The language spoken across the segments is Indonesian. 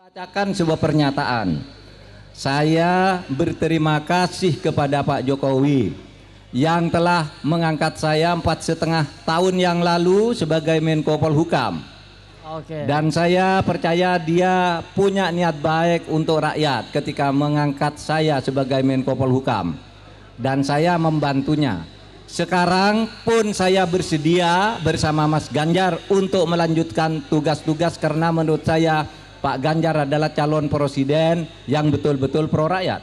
Bacakan sebuah pernyataan. Saya berterima kasih kepada Pak Jokowi yang telah mengangkat saya 4,5 tahun yang lalu sebagai Menko Polhukam. Dan saya percaya dia punya niat baik untuk rakyat ketika mengangkat saya sebagai Menko Polhukam. Dan saya membantunya. Sekarang pun saya bersedia bersama Mas Ganjar untuk melanjutkan tugas-tugas karena menurut saya Pak Ganjar adalah calon presiden yang betul-betul pro rakyat.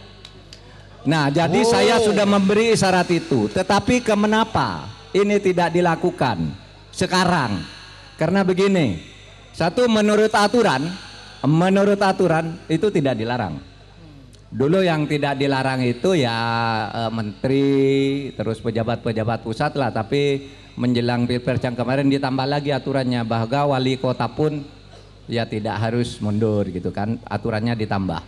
Nah, jadi saya sudah memberi isyarat itu. Tetapi kenapa ini tidak dilakukan sekarang? Karena begini, satu, menurut aturan itu tidak dilarang. Dulu yang tidak dilarang itu ya menteri, terus pejabat-pejabat pusat lah. Tapi menjelang Pilpres yang kemarin ditambah lagi aturannya bahwa wali kota pun ya tidak harus mundur gitu kan, aturannya ditambah.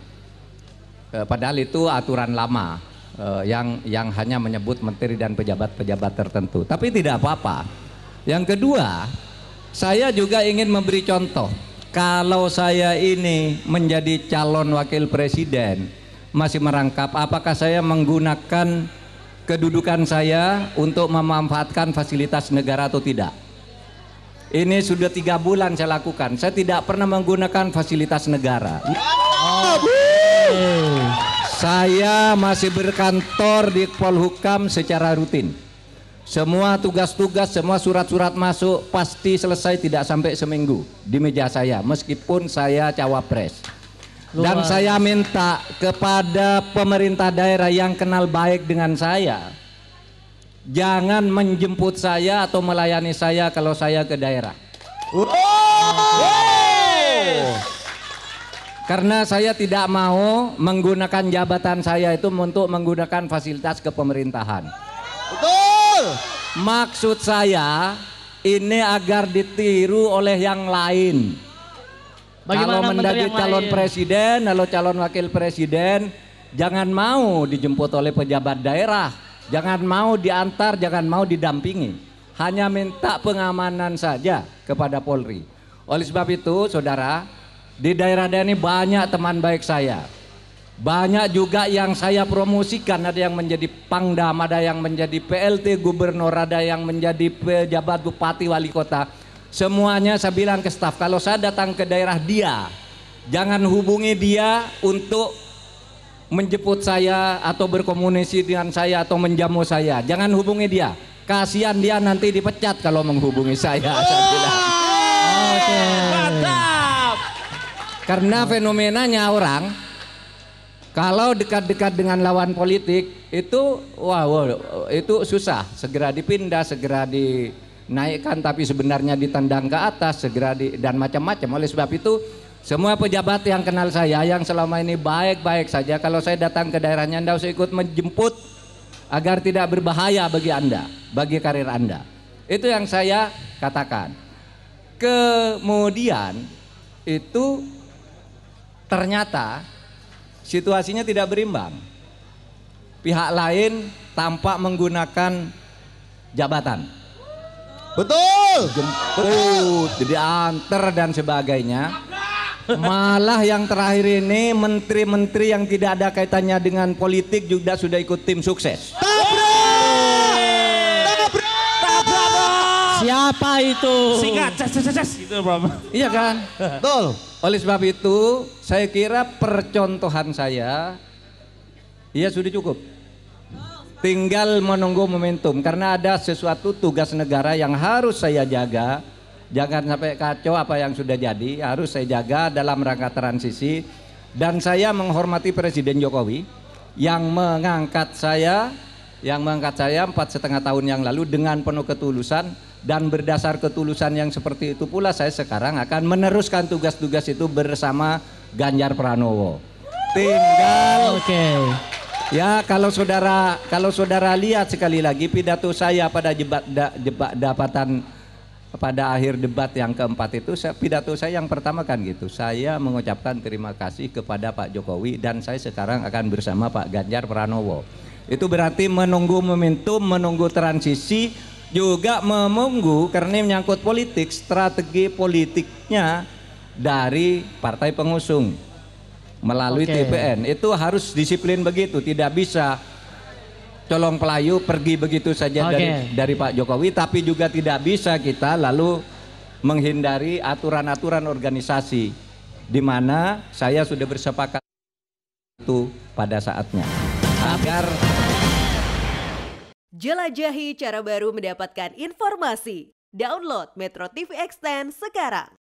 Padahal itu aturan lama yang hanya menyebut menteri dan pejabat-pejabat tertentu. Tapi tidak apa-apa. Yang kedua, saya juga ingin memberi contoh. Kalau saya ini menjadi calon wakil presiden, masih merangkap apakah saya menggunakan kedudukan saya untuk memanfaatkan fasilitas negara atau tidak. Ini sudah 3 bulan saya lakukan. Saya tidak pernah menggunakan fasilitas negara. Saya masih berkantor di Polhukam secara rutin. Semua tugas-tugas, semua surat-surat masuk pasti selesai tidak sampai seminggu di meja saya, meskipun saya cawapres. Dan saya minta kepada pemerintah daerah yang kenal baik dengan saya, jangan menjemput saya atau melayani saya kalau saya ke daerah. Karena saya tidak mau menggunakan jabatan saya itu untuk menggunakan fasilitas kepemerintahan. Betul. Maksud saya ini agar ditiru oleh yang lain. Bagaimana kalau menjadi calon presiden, kalau calon wakil presiden, jangan mau dijemput oleh pejabat daerah. Jangan mau diantar, jangan mau didampingi. Hanya minta pengamanan saja kepada Polri. Oleh sebab itu, saudara, di daerah-daerah ini banyak teman baik saya. Banyak juga yang saya promosikan, ada yang menjadi pangdam, ada yang menjadi PLT gubernur, ada yang menjadi pejabat bupati wali kota. Semuanya saya bilang ke staf, kalau saya datang ke daerah dia, jangan hubungi dia untuk menjemput saya atau berkomunikasi dengan saya atau menjamu saya. Jangan hubungi dia. Kasihan dia nanti dipecat kalau menghubungi saya. Saya bilang. Mantap. Karena fenomenanya orang kalau dekat-dekat dengan lawan politik itu itu susah. Segera dipindah, segera dinaikkan, tapi sebenarnya ditendang ke atas, dan macam-macam. Oleh sebab itu semua pejabat yang kenal saya yang selama ini baik-baik saja, kalau saya datang ke daerahnya Anda usah ikut menjemput agar tidak berbahaya bagi Anda, bagi karir Anda. Itu yang saya katakan. Kemudian itu ternyata situasinya tidak berimbang. Pihak lain tampak menggunakan jabatan. Betul. Jemput, diantar dan sebagainya. Malah yang terakhir ini menteri-menteri yang tidak ada kaitannya dengan politik juga sudah ikut tim sukses. Siapa itu? Singkat, gitu Bro. Iya kan? Betul. Oleh sebab itu saya kira percontohan saya ya sudah cukup. Tinggal menunggu momentum karena ada sesuatu tugas negara yang harus saya jaga. Jangan sampai kacau apa yang sudah jadi, harus saya jaga dalam rangka transisi. Dan saya menghormati Presiden Jokowi yang mengangkat saya 4,5 tahun yang lalu dengan penuh ketulusan, dan berdasar ketulusan yang seperti itu pula saya sekarang akan meneruskan tugas-tugas itu bersama Ganjar Pranowo. Tinggal ya kalau saudara lihat sekali lagi pidato saya pada akhir debat yang keempat itu, pidato saya yang pertama kan gitu, saya mengucapkan terima kasih kepada Pak Jokowi dan saya sekarang akan bersama Pak Ganjar Pranowo. Itu berarti menunggu momentum, menunggu transisi, juga menunggu karena menyangkut politik, strategi politiknya dari partai pengusung melalui TPN. Itu harus disiplin begitu, tidak bisa colong pelayu pergi begitu saja dari Pak Jokowi, tapi juga tidak bisa kita lalu menghindari aturan-aturan organisasi di mana saya sudah bersepakat itu pada saatnya agar jelajahi cara baru mendapatkan informasi. Download Metro TV Extend sekarang.